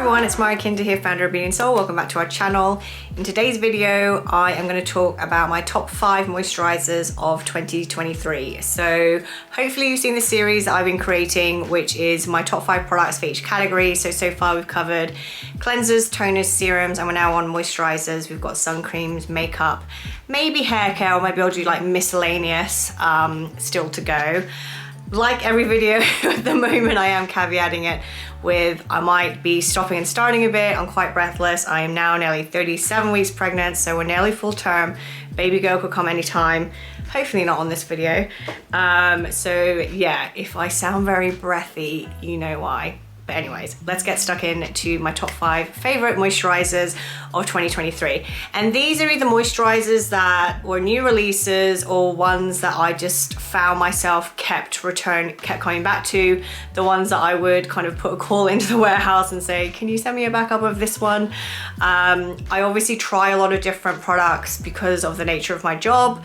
everyone, it's MAREE here, founder of Beauty and Seoul. Welcome back to our channel. In today's video, I am going to talk about my top 5 moisturizers of 2023. So hopefully you've seen the series that I've been creating, which is my top 5 products for each category. So far we've covered cleansers, toners, serums, and we're now on moisturizers. We've got sun creams, makeup, maybe hair care, or maybe I'll do like miscellaneous still to go. Like every video at the moment, I am caveating it with I might be stopping and starting a bit. I'm quite breathless. I am now nearly 37 weeks pregnant, so we're nearly full term. Baby girl could come anytime. Hopefully not on this video. So yeah, if I sound very breathy, you know why. But anyways, let's get stuck into my top 5 favorite moisturizers of 2023. And these are either moisturizers that were new releases or ones that I just found myself kept coming back to. The ones that I would kind of put a call into the warehouse and say, can you send me a backup of this one? I obviously try a lot of different products because of the nature of my job,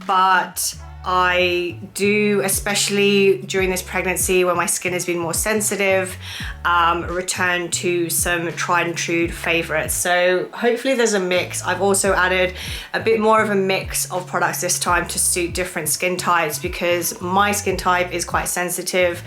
but I do, especially during this pregnancy when my skin has been more sensitive, return to some tried and true favorites. So hopefully there's a mix. I've also added a bit more of a mix of products this time to suit different skin types because my skin type is quite sensitive,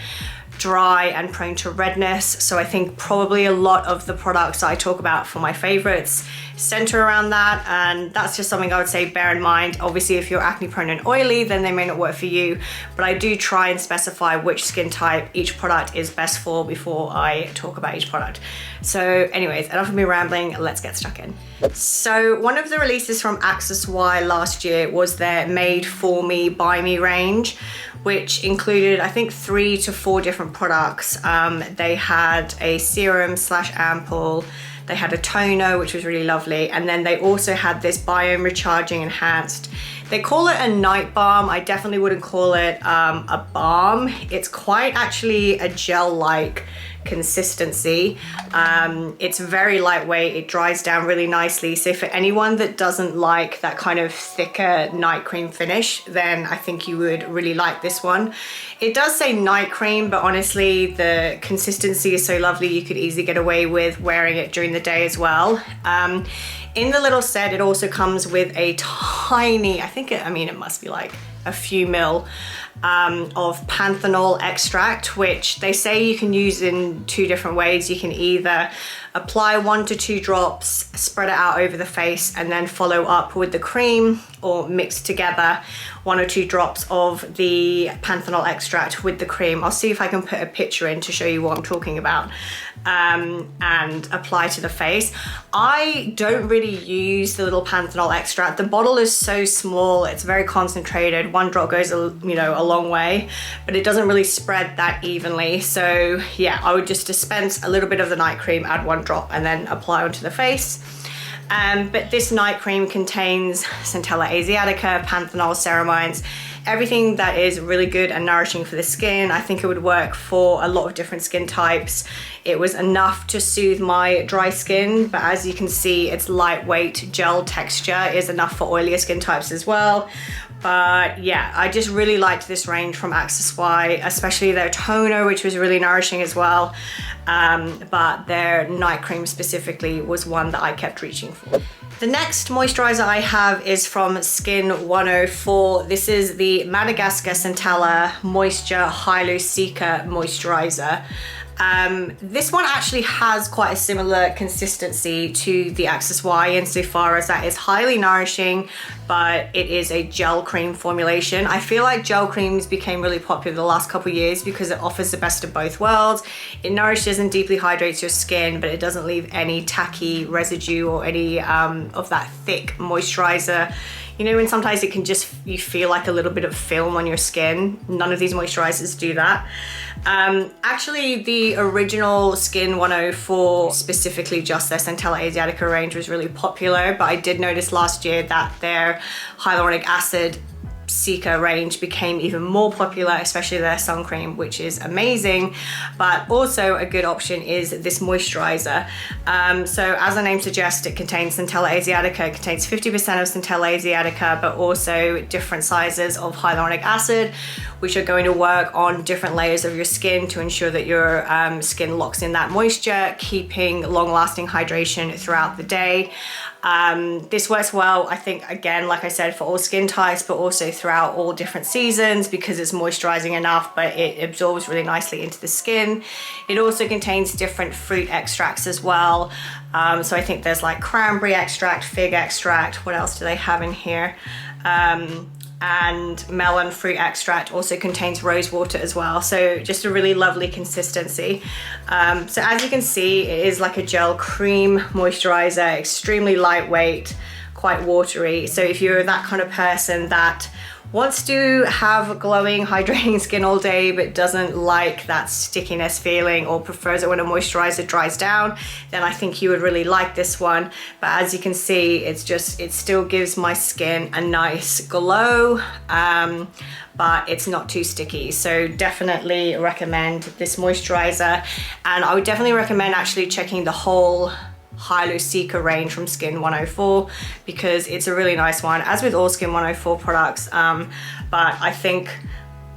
dry, and prone to redness. So I think probably a lot of the products I talk about for my favorites center around that, and that's just something I would say bear in mind. Obviously if you're acne prone and oily, then they may not work for you, but I do try and specify which skin type each product is best for before I talk about each product. So anyways, enough of me rambling, let's get stuck in. So one of the releases from Axis Y last year was their Made For Me Biome range, which included I think 3 to 4 different products. They had a serum / ampoule, they had a toner, which was really lovely, and then they also had this biome recharging enhanced. They call it a night balm. I definitely wouldn't call it a balm. It's quite actually a gel-like consistency. It's very lightweight, it dries down really nicely. So for anyone that doesn't like that kind of thicker night cream finish, then I think you would really like this one. It does say night cream, but honestly the consistency is so lovely you could easily get away with wearing it during the day as well. In the little set, it also comes with a tiny, it must be like a few mil of panthenol extract, which they say you can use in 2 different ways. You can either apply 1 to 2 drops, spread it out over the face, and then follow up with the cream, or mix together 1 or 2 drops of the panthenol extract with the cream. I'll see if I can put a picture in to show you what I'm talking about, and apply to the face. I don't really use the little panthenol extract. The bottle is so small, it's very concentrated. 1 drop goes a long way, but it doesn't really spread that evenly. So yeah, I would just dispense a little bit of the night cream, add 1 drop, and then apply onto the face. But this night cream contains centella asiatica, panthenol, ceramides, everything that is really good and nourishing for the skin. I think it would work for a lot of different skin types. It was enough to soothe my dry skin, but as you can see, its lightweight gel texture is enough for oilier skin types as well. But yeah, I just really liked this range from Axis Y, especially their toner, which was really nourishing as well. But their night cream specifically was one that I kept reaching for. The next moisturizer I have is from Skin 104. This is the Madagascar Centella Moisture Hyalu-cica Moisturizer. This one actually has quite a similar consistency to the Axis Y insofar as that is highly nourishing, but it is a gel cream formulation. I feel like gel creams became really popular the last couple of years because it offers the best of both worlds. It nourishes and deeply hydrates your skin, but it doesn't leave any tacky residue or any of that thick moisturizer. You know, when sometimes it can just, you feel like a little bit of film on your skin. None of these moisturizers do that. Actually, the original Skin 104, specifically just their Centella Asiatica range, was really popular, but I did notice last year that their hyaluronic acid hyalu-cica range became even more popular, especially their sun cream, which is amazing. But also a good option is this moisturizer. So as the name suggests, it contains Centella asiatica. It contains 50% of Centella asiatica, but also different sizes of hyaluronic acid, which are going to work on different layers of your skin to ensure that your skin locks in that moisture, keeping long-lasting hydration throughout the day. This works well, I think, again, like I said, for all skin types, but also throughout all different seasons because it's moisturizing enough, but it absorbs really nicely into the skin. It also contains different fruit extracts as well. So I think there's like cranberry extract, fig extract. What else do they have in here? And melon fruit extract, also contains rose water as well. So just a really lovely consistency. So as you can see, it is like a gel cream moisturizer, extremely lightweight, quite watery. So if you're that kind of person that wants to have glowing, hydrating skin all day, but doesn't like that stickiness feeling or prefers it when a moisturizer dries down, then I think you would really like this one. But as you can see, it still gives my skin a nice glow, but it's not too sticky. So definitely recommend this moisturizer. And I would definitely recommend actually checking the whole hyalu-cica range from Skin 104 because it's a really nice one, as with all Skin 104 products. But I think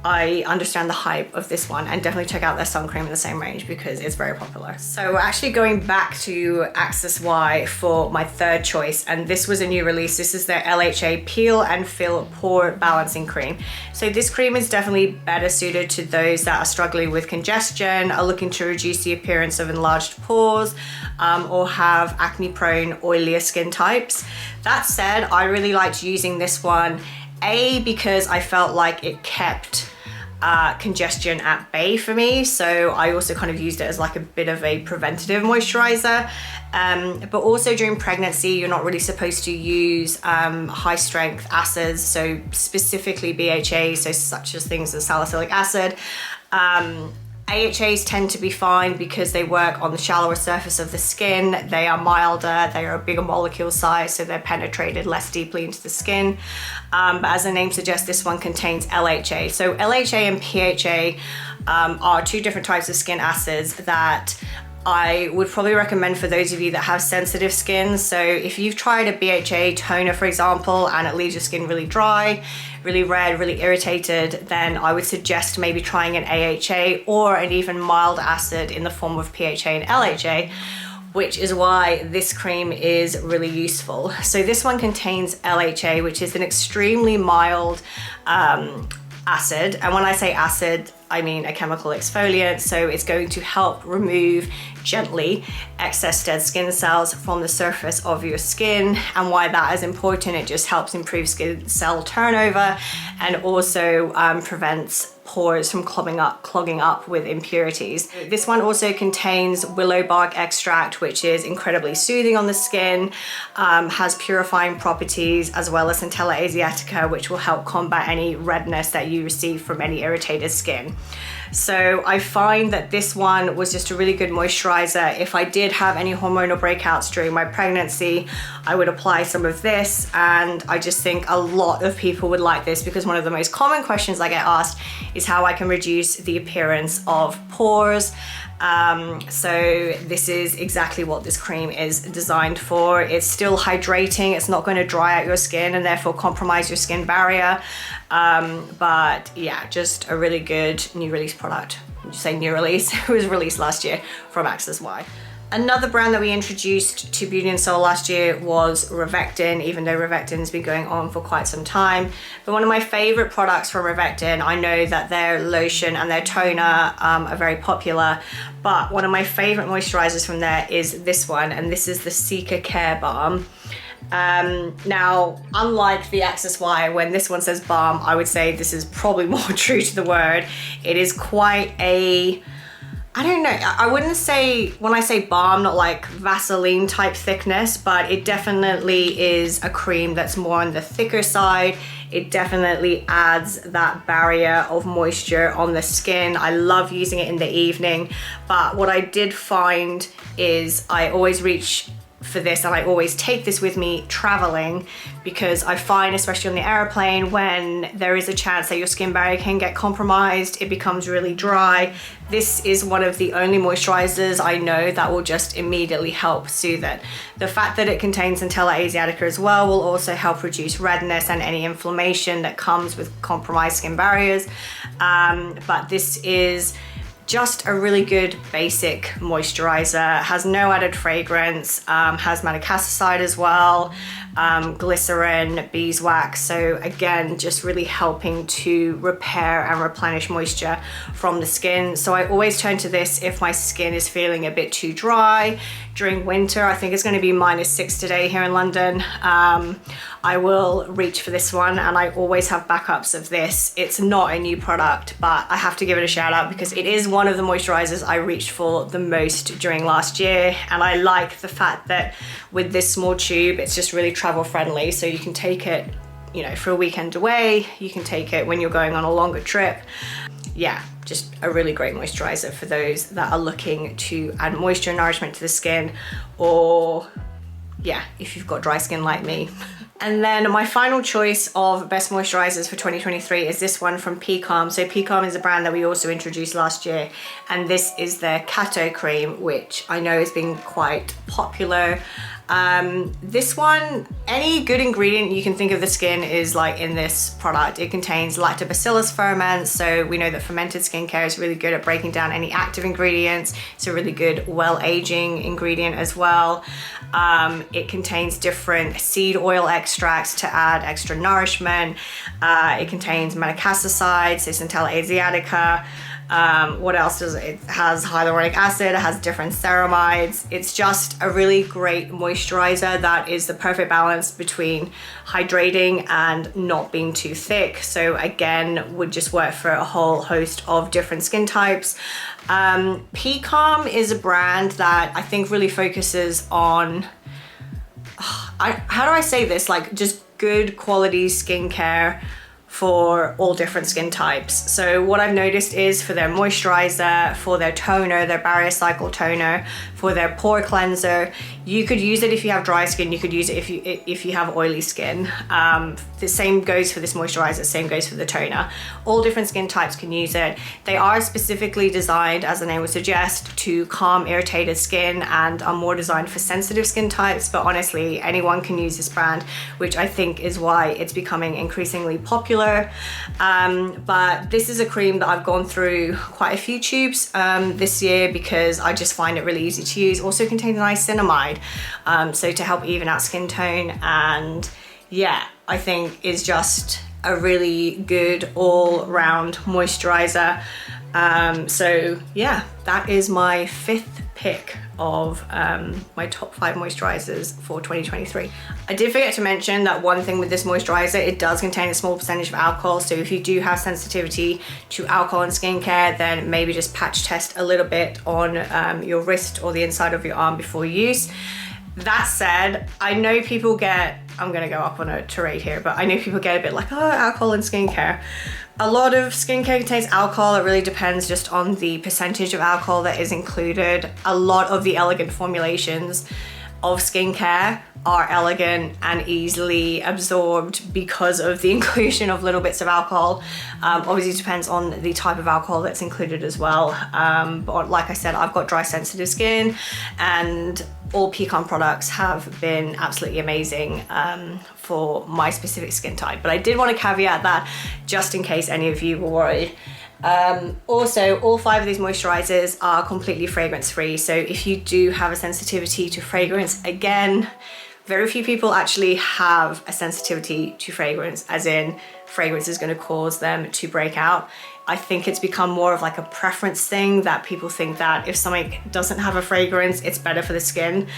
I understand the hype of this one, and definitely check out their sun cream in the same range because it's very popular. So we're actually going back to Axis Y for my third choice, and this was a new release. This is their LHA Peel and Fill Pore Balancing Cream. So this cream is definitely better suited to those that are struggling with congestion, are looking to reduce the appearance of enlarged pores, or have acne-prone, oilier skin types. That said, I really liked using this one, because I felt like it kept congestion at bay for me. So I also kind of used it as like a bit of a preventative moisturizer. But also during pregnancy, you're not really supposed to use high strength acids, so specifically BHA, so such as things as salicylic acid. AHAs tend to be fine because they work on the shallower surface of the skin. They are milder, they are a bigger molecule size, so they're penetrated less deeply into the skin. But as the name suggests, this one contains LHA. So LHA and PHA are two different types of skin acids that I would probably recommend for those of you that have sensitive skin. So if you've tried a BHA toner, for example, and it leaves your skin really dry, really red, really irritated, then I would suggest maybe trying an AHA or an even mild acid in the form of PHA and LHA, which is why this cream is really useful. So this one contains LHA, which is an extremely mild acid. And when I say acid, I mean a chemical exfoliant. So it's going to help remove gently excess dead skin cells from the surface of your skin. And why that is important, it just helps improve skin cell turnover and also prevents pores from clogging up with impurities. This one also contains willow bark extract, which is incredibly soothing on the skin, has purifying properties, as well as Centella asiatica, which will help combat any redness that you receive from any irritated skin. So I find that this one was just a really good moisturizer. If I did have any hormonal breakouts during my pregnancy, I would apply some of this, and I just think a lot of people would like this because one of the most common questions I get asked is how I can reduce the appearance of pores. So this is exactly what this cream is designed for. It's still hydrating, it's not going to dry out your skin and therefore compromise your skin barrier. But yeah, just a really good new release product. I'm just saying new release, it was released last year from Axis Y. Another brand that we introduced to Beauty and Soul last year was Retrin, even though Retrin's been going on for quite some time. But one of my favorite products from Retrin, I know that their lotion and their toner are very popular, but one of my favorite moisturizers from there is this one, and this is the Cica Care Balm. Now, unlike the Axis Y, when this one says balm, I would say this is probably more true to the word. It is quite a, I don't know, I wouldn't say, when I say balm, not like Vaseline type thickness, but it definitely is a cream that's more on the thicker side. It definitely adds that barrier of moisture on the skin. I love using it in the evening, but what I did find is I always reach for this, and I always take this with me traveling, because I find, especially on the airplane, when there is a chance that your skin barrier can get compromised, it becomes really dry. This is one of the only moisturizers I know that will just immediately help soothe it. The fact that it contains centella asiatica as well will also help reduce redness and any inflammation that comes with compromised skin barriers. But this is just a really good basic moisturizer. Has no added fragrance, has madecassoside as well, glycerin, beeswax. So again, just really helping to repair and replenish moisture from the skin. So I always turn to this if my skin is feeling a bit too dry. During winter, I think it's going to be -6 today here in London. I will reach for this one, and I always have backups of this. It's not a new product, but I have to give it a shout out because it is one of the moisturizers I reached for the most during last year. And I like the fact that with this small tube, it's just really travel friendly. So you can take it, you know, for a weekend away. You can take it when you're going on a longer trip. Yeah, just a really great moisturizer for those that are looking to add moisture and nourishment to the skin, or yeah, if you've got dry skin like me. And then my final choice of best moisturizers for 2023 is this one from Peicon. So Peicon is a brand that we also introduced last year, and this is their ceteau cream, which I know has been quite popular. This one, any good ingredient you can think of the skin is like in this product. It contains lactobacillus ferments, so we know that fermented skincare is really good at breaking down any active ingredients. It's a really good well-aging ingredient as well. It contains different seed oil extracts to add extra nourishment. It contains madecassoside, so centella asiatica. What else does it? It has hyaluronic acid, it has different ceramides. It's just a really great moisturizer that is the perfect balance between hydrating and not being too thick. So again, would just work for a whole host of different skin types. Peicon is a brand that I think really focuses on, how do I say this? Like just good quality skincare for all different skin types. So what I've noticed is for their moisturizer, for their toner, their barrier cycle toner, for their pore cleanser, you could use it if you have dry skin, you could use it if you have oily skin. The same goes for this moisturizer, same goes for the toner. All different skin types can use it. They are specifically designed, as the name would suggest, to calm irritated skin and are more designed for sensitive skin types. But honestly, anyone can use this brand, which I think is why it's becoming increasingly popular. But this is a cream that I've gone through quite a few tubes this year because I just find it really easy to use. Also contains niacinamide, so to help even out skin tone, and yeah, I think is just a really good all-round moisturizer. So yeah, that is my fifth pick of my top 5 moisturizers for 2023. I did forget to mention that one thing with this moisturizer, it does contain a small percentage of alcohol. So if you do have sensitivity to alcohol in skincare, then maybe just patch test a little bit on your wrist or the inside of your arm before use. That said, I know people get, I'm gonna go up on a tirade here, but I know people get a bit like, oh, alcohol in skincare. A lot of skincare contains alcohol. It really depends just on the percentage of alcohol that is included. A lot of the elegant formulations of skincare are elegant and easily absorbed because of the inclusion of little bits of alcohol. Obviously it depends on the type of alcohol that's included as well. But like I said, I've got dry sensitive skin, and all Peicon products have been absolutely amazing for my specific skin type. But I did want to caveat that just in case any of you were worried. Also, all 5 of these moisturizers are completely fragrance free. So if you do have a sensitivity to fragrance, again, very few people actually have a sensitivity to fragrance, as in fragrance is going to cause them to break out. I think it's become more of like a preference thing, that people think that if something doesn't have a fragrance, it's better for the skin.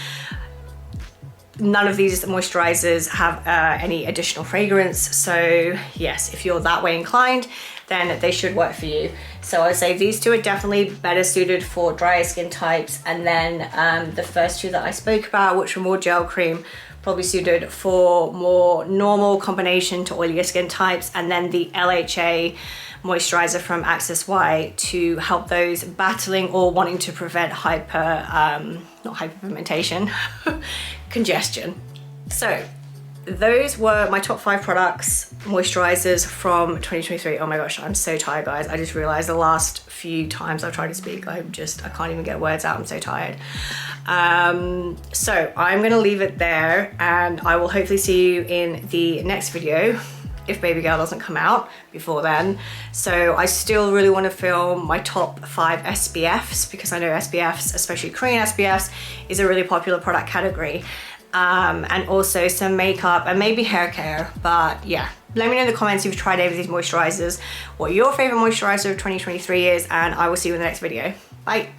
None of these moisturizers have any additional fragrance. So yes, if you're that way inclined, then they should work for you. So I'd say these 2 are definitely better suited for drier skin types. And then the first 2 that I spoke about, which were more gel cream probably suited for more normal combination to oilier skin types, and then the LHA moisturizer from Access Y to help those battling or wanting to prevent not hyperpigmentation, congestion. So those were my top 5 products, moisturizers from 2023. Oh my gosh, I'm so tired, guys. I just realized the last few times I've tried to speak, I can't even get words out. I'm so tired. So I'm gonna leave it there, and I will hopefully see you in the next video if baby girl doesn't come out before then. So I still really want to film my top 5 SPFs, because I know SPFs, especially Korean SPFs, is a really popular product category. And also some makeup and maybe hair care. But yeah, let me know in the comments if you've tried any of these moisturizers, what your favorite moisturizer of 2023 is, and I will see you in the next video. Bye.